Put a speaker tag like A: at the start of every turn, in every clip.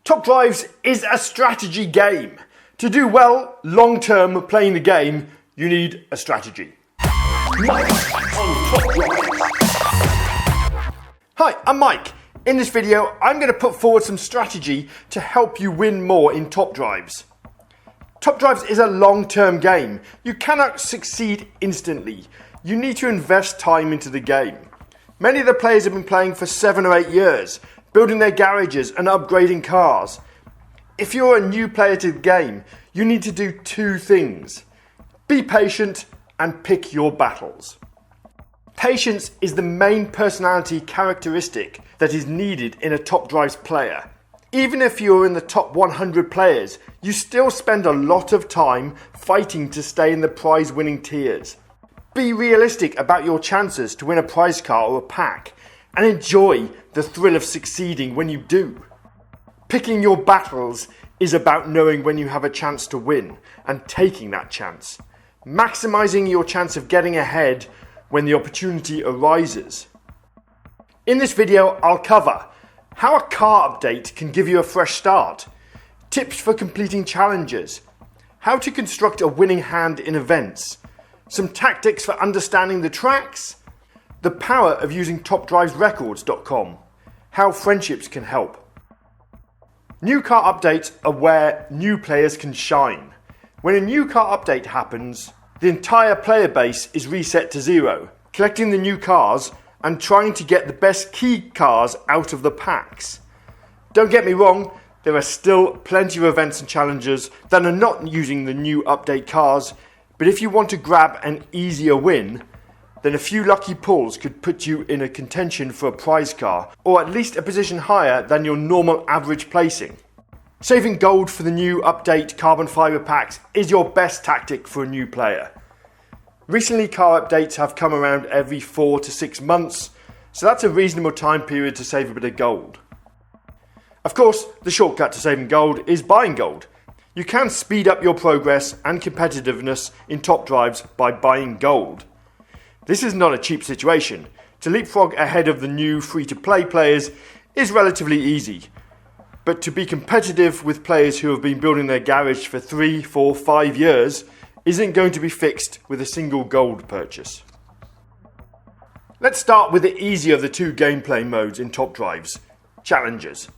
A: Top Drives is a strategy game. To do well long-term playing the game, you need a strategy. Mike on Top Drives. Hi, I'm Mike. In this video, I'm going to put forward some strategy to help you win more in Top Drives. Top Drives is a long-term game. You cannot succeed instantly. You need to invest time into the game. Many of the players have been playing for 7 or 8 years, building their garages and upgrading cars. If you're a new player to the game, you need to do 2 things. Be patient and pick your battles. Patience is the main personality characteristic that is needed in a Top Drives player. Even if you're in the top 100 players, you still spend a lot of time fighting to stay in the prize winning tiers. Be realistic about your chances to win a prize car or a pack, and enjoy the thrill of succeeding when you do. Picking your battles is about knowing when you have a chance to win and taking that chance. Maximising your chance of getting ahead when the opportunity arises. In this video, I'll cover how a car update can give you a fresh start, tips for completing challenges, how to construct a winning hand in events, some tactics for understanding the tracks, the power of using TopDrivesRecords.com, how friendships can help. New car updates are where new players can shine. When a new car update happens, the entire player base is reset to 0, collecting the new cars and trying to get the best key cars out of the packs. Don't get me wrong, there are still plenty of events and challenges that are not using the new update cars, but if you want to grab an easier win, then a few lucky pulls could put you in a contention for a prize car, or at least a position higher than your normal average placing. Saving gold for the new update carbon fibre packs is your best tactic for a new player. Recently, car updates have come around every 4 to 6 months, so that's a reasonable time period to save a bit of gold. Of course, the shortcut to saving gold is buying gold. You can speed up your progress and competitiveness in Top Drives by buying gold. This is not a cheap situation. To leapfrog ahead of the new free-to-play players is relatively easy. But to be competitive with players who have been building their garage for 3, 4, 5 years isn't going to be fixed with a single gold purchase. Let's start with the easier of the 2 gameplay modes in Top Drives, Challenges.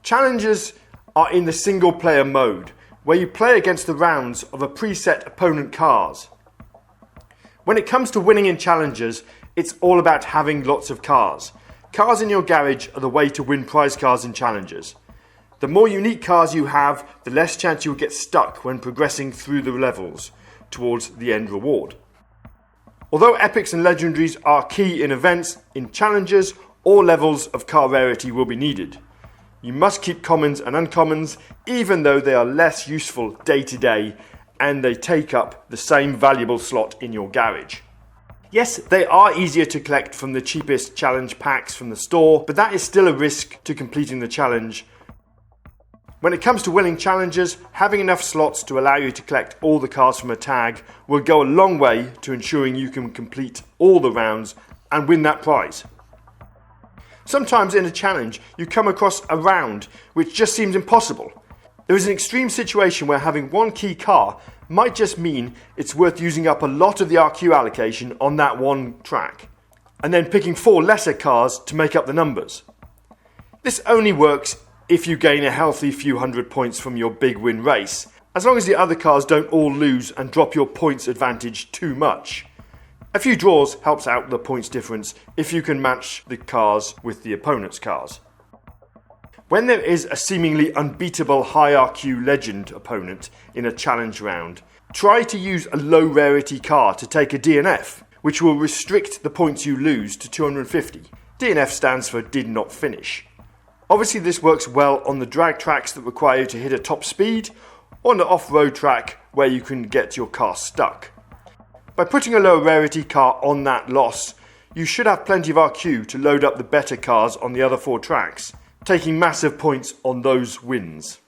A: Challenges are in the single player mode, where you play against the rounds of a preset opponent cars. When it comes to winning in challenges, it's all about having lots of cars. Cars in your garage are the way to win prize cars in challenges. The more unique cars you have, the less chance you will get stuck when progressing through the levels towards the end reward. Although epics and legendaries are key in events, in challenges, all levels of car rarity will be needed. You must keep commons and uncommons, even though they are less useful day to day and they take up the same valuable slot in your garage. Yes, they are easier to collect from the cheapest challenge packs from the store, but that is still a risk to completing the challenge. When it comes to winning challenges, having enough slots to allow you to collect all the cars from a tag will go a long way to ensuring you can complete all the rounds and win that prize. Sometimes in a challenge, you come across a round which just seems impossible. There is an extreme situation where having 1 key car might just mean it's worth using up a lot of the RQ allocation on that 1 track, and then picking 4 lesser cars to make up the numbers. This only works if you gain a healthy few hundred points from your big win race, as long as the other cars don't all lose and drop your points advantage too much. A few draws helps out the points difference if you can match the cars with the opponent's cars. When there is a seemingly unbeatable high RQ legend opponent in a challenge round, try to use a low rarity car to take a DNF, which will restrict the points you lose to 250. DNF stands for did not finish. Obviously this works well on the drag tracks that require you to hit a top speed, or on the off-road track where you can get your car stuck. By putting a low rarity car on that loss, you should have plenty of RQ to load up the better cars on the other 4 tracks, taking massive points on those wins.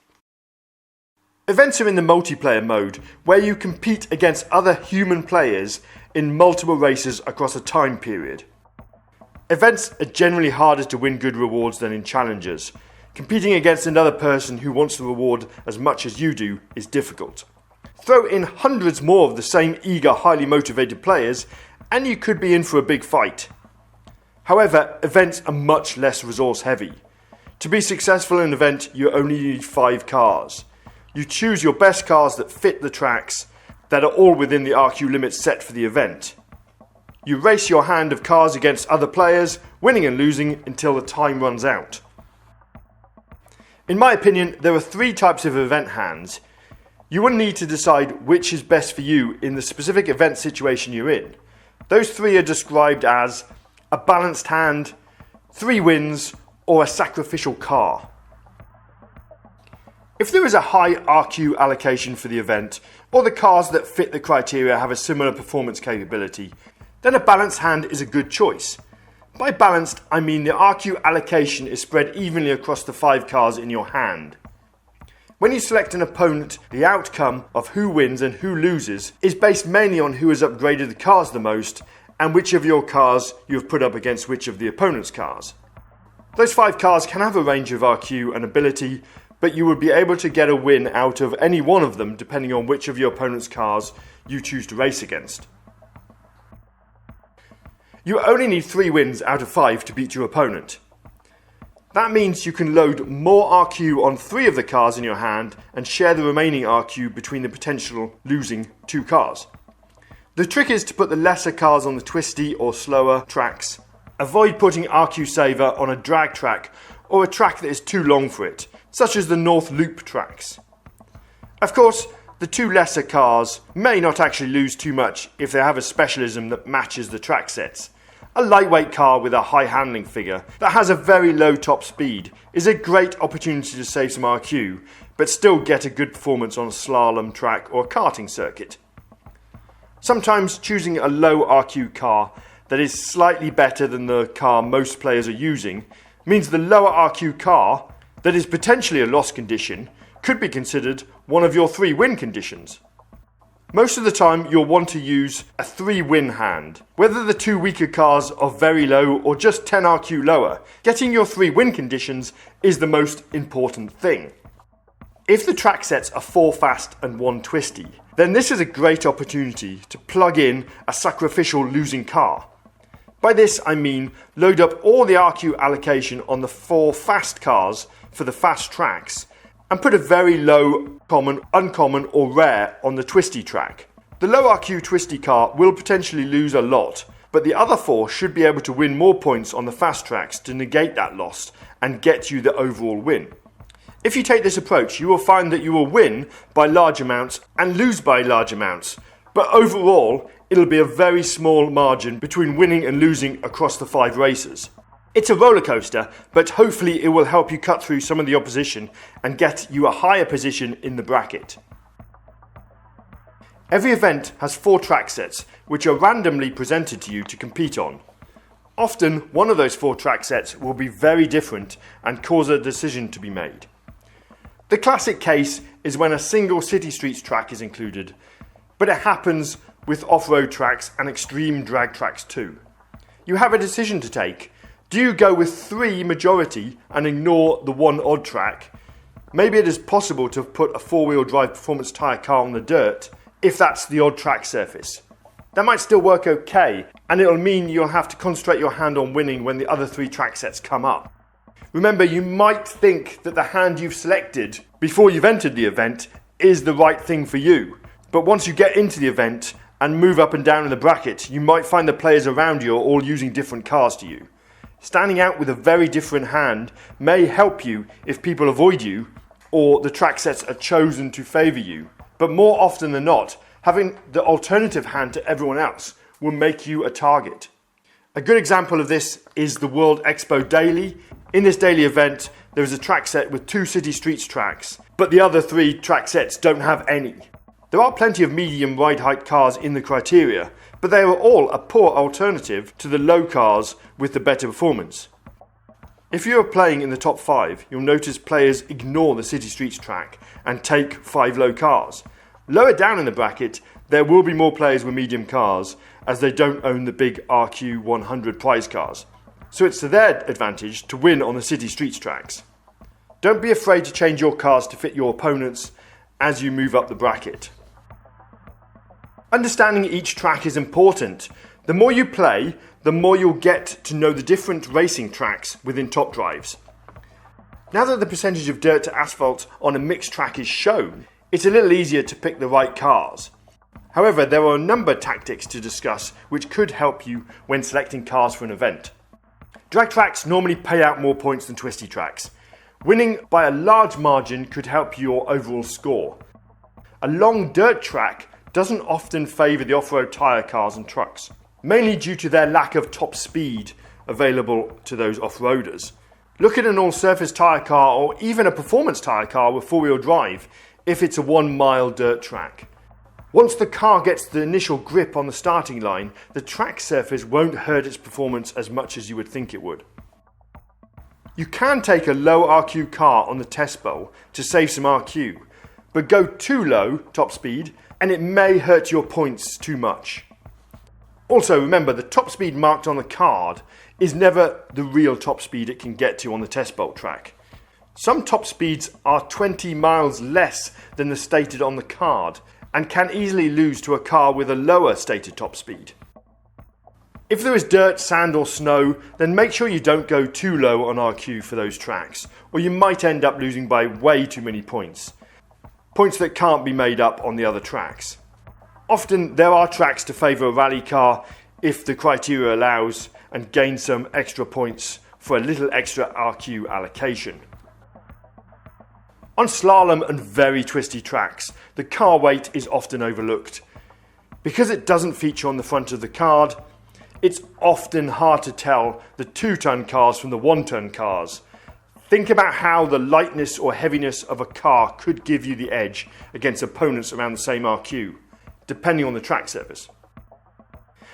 A: Events are in the multiplayer mode, where you compete against other human players in multiple races across a time period. Events are generally harder to win good rewards than in challenges. Competing against another person who wants the reward as much as you do is difficult. Throw in hundreds more of the same eager, highly motivated players, and you could be in for a big fight. However, events are much less resource heavy. To be successful in an event, you only need 5 cars. You choose your best cars that fit the tracks, that are all within the RQ limits set for the event. You race your hand of cars against other players, winning and losing until the time runs out. In my opinion, there are 3 types of event hands. You will need to decide which is best for you in the specific event situation you're in. Those 3 are described as a balanced hand, 3 wins, or a sacrificial car. If there is a high RQ allocation for the event, or the cars that fit the criteria have a similar performance capability, then a balanced hand is a good choice. By balanced, I mean the RQ allocation is spread evenly across the 5 cars in your hand. When you select an opponent, the outcome of who wins and who loses is based mainly on who has upgraded the cars the most and which of your cars you have put up against which of the opponent's cars. Those 5 cars can have a range of RQ and ability, but you would be able to get a win out of any one of them depending on which of your opponent's cars you choose to race against. You only need 3 wins out of 5 to beat your opponent. That means you can load more RQ on 3 of the cars in your hand and share the remaining RQ between the potential losing 2 cars. The trick is to put the lesser cars on the twisty or slower tracks. Avoid putting RQ Saver on a drag track or a track that is too long for it, such as the North Loop tracks. Of course, the 2 lesser cars may not actually lose too much if they have a specialism that matches the track sets. A lightweight car with a high handling figure that has a very low top speed is a great opportunity to save some RQ, but still get a good performance on a slalom track or karting circuit. Sometimes choosing a low RQ car that is slightly better than the car most players are using means the lower RQ car that is potentially a loss condition could be considered one of your 3 win conditions. Most of the time you'll want to use a 3 win hand. Whether the 2 weaker cars are very low or just 10 RQ lower, getting your 3 win conditions is the most important thing. If the track sets are 4 fast and 1 twisty, then this is a great opportunity to plug in a sacrificial losing car. By this I mean load up all the RQ allocation on the 4 fast cars for the fast tracks and put a very low, common, uncommon or rare on the twisty track. The low RQ twisty car will potentially lose a lot, but the other 4 should be able to win more points on the fast tracks to negate that loss and get you the overall win. If you take this approach, you will find that you will win by large amounts and lose by large amounts, but overall it'll be a very small margin between winning and losing across the 5 races. It's a roller coaster, but hopefully it will help you cut through some of the opposition and get you a higher position in the bracket. Every event has 4 track sets, which are randomly presented to you to compete on. Often, one of those 4 track sets will be very different and cause a decision to be made. The classic case is when a single city streets track is included, but it happens with off-road tracks and extreme drag tracks too. You have a decision to take. Do you go with 3 majority and ignore the 1 odd track? Maybe it is possible to put a 4-wheel drive performance tyre car on the dirt if that's the odd track surface. That might still work okay, and it'll mean you'll have to concentrate your hand on winning when the other 3 track sets come up. Remember, you might think that the hand you've selected before you've entered the event is the right thing for you, but once you get into the event and move up and down in the bracket, you might find the players around you are all using different cars to you. Standing out with a very different hand may help you if people avoid you or the track sets are chosen to favour you, but more often than not, having the alternative hand to everyone else will make you a target. A good example of this is the World Expo Daily. In this daily event, there is a track set with 2 city streets tracks, but the other 3 track sets don't have any. There are plenty of medium ride height cars in the criteria, but they are all a poor alternative to the low cars with the better performance. If you are playing in the top 5, you'll notice players ignore the city streets track and take 5 low cars. Lower down in the bracket, there will be more players with medium cars as they don't own the big RQ 100 prize cars. So it's to their advantage to win on the city streets tracks. Don't be afraid to change your cars to fit your opponents as you move up the bracket. Understanding each track is important. The more you play, the more you'll get to know the different racing tracks within Top Drives. Now that the percentage of dirt to asphalt on a mixed track is shown, it's a little easier to pick the right cars. However, there are a number of tactics to discuss which could help you when selecting cars for an event. Drag tracks normally pay out more points than twisty tracks. Winning by a large margin could help your overall score. A long dirt track doesn't often favour the off-road tyre cars and trucks, mainly due to their lack of top speed available to those off-roaders. Look at an all-surface tyre car or even a performance tyre car with four-wheel drive if it's a 1 mile dirt track. Once the car gets the initial grip on the starting line, the track surface won't hurt its performance as much as you would think it would. You can take a low RQ car on the test bowl to save some RQ, but go too low top speed and it may hurt your points too much. Also remember, the top speed marked on the card is never the real top speed it can get to on the test bowl track. Some top speeds are 20 miles less than the stated on the card and can easily lose to a car with a lower stated top speed. If there is dirt, sand or snow, then make sure you don't go too low on RQ for those tracks, or you might end up losing by way too many points. Points that can't be made up on the other tracks. Often there are tracks to favour a rally car if the criteria allows and gain some extra points for a little extra RQ allocation. On slalom and very twisty tracks, the car weight is often overlooked. Because it doesn't feature on the front of the card, it's often hard to tell the 2-ton cars from the 1-ton cars. Think about how the lightness or heaviness of a car could give you the edge against opponents around the same RQ, depending on the track surface.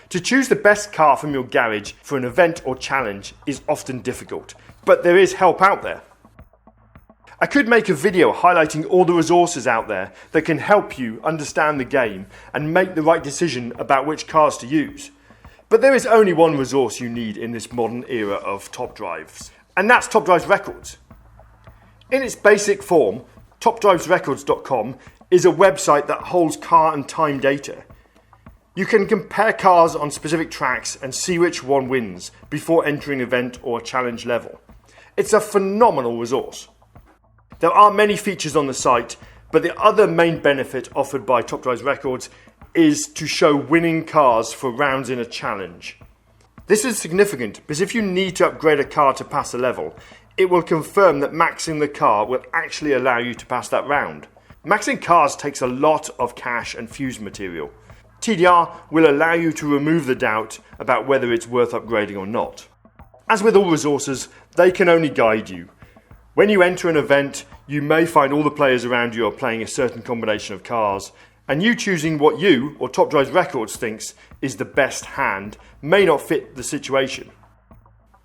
A: To choose the best car from your garage for an event or challenge is often difficult, but there is help out there. I could make a video highlighting all the resources out there that can help you understand the game and make the right decision about which cars to use. But there is only one resource you need in this modern era of Top Drives, and that's Top Drives Records. In its basic form, topdrivesrecords.com is a website that holds car and time data. You can compare cars on specific tracks and see which one wins before entering an event or a challenge level. It's a phenomenal resource. There are many features on the site, but the other main benefit offered by Top Drives Records is to show winning cars for rounds in a challenge. This is significant because if you need to upgrade a car to pass a level, it will confirm that maxing the car will actually allow you to pass that round. Maxing cars takes a lot of cash and fuse material. TDR will allow you to remove the doubt about whether it's worth upgrading or not. As with all resources, they can only guide you. When you enter an event, you may find all the players around you are playing a certain combination of cars, and you choosing what you, or Top Drives Records, thinks is the best hand may not fit the situation.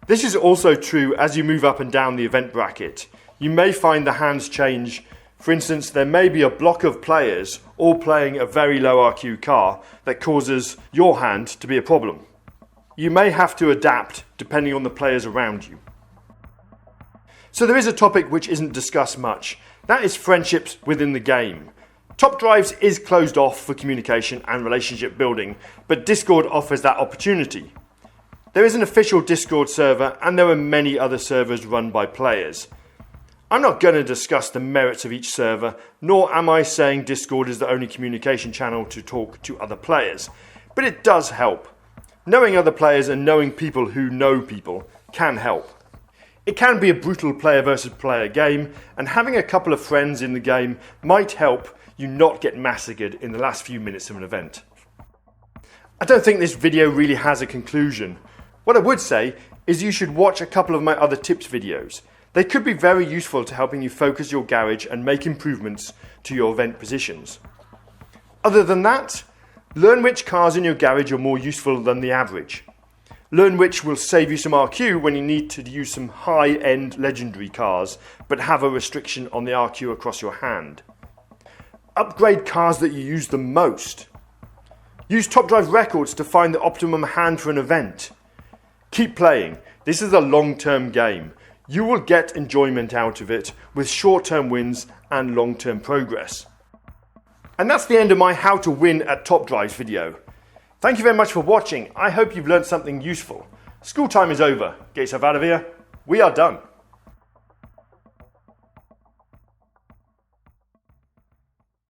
A: This is also true as you move up and down the event bracket. You may find the hands change. For instance, there may be a block of players all playing a very low RQ car that causes your hand to be a problem. You may have to adapt depending on the players around you. So there is a topic which isn't discussed much. That is friendships within the game. Top Drives is closed off for communication and relationship building, but Discord offers that opportunity. There is an official Discord server and there are many other servers run by players. I'm not going to discuss the merits of each server, nor am I saying Discord is the only communication channel to talk to other players, but it does help. Knowing other players and knowing people who know people can help. It can be a brutal player versus player game, and having a couple of friends in the game might help you not get massacred in the last few minutes of an event. I don't think this video really has a conclusion. What I would say is you should watch a couple of my other tips videos. They could be very useful to helping you focus your garage and make improvements to your event positions. Other than that, learn which cars in your garage are more useful than the average. Learn which will save you some RQ when you need to use some high-end legendary cars, but have a restriction on the RQ across your hand. Upgrade cars that you use the most. Use Top Drive Records to find the optimum hand for an event. Keep playing. This is a long-term game. You will get enjoyment out of it with short-term wins and long-term progress. And that's the end of my How to Win at Top Drives video. Thank you very much for watching. I hope you've learned something useful. School time is over. Get yourself out of here. We are done.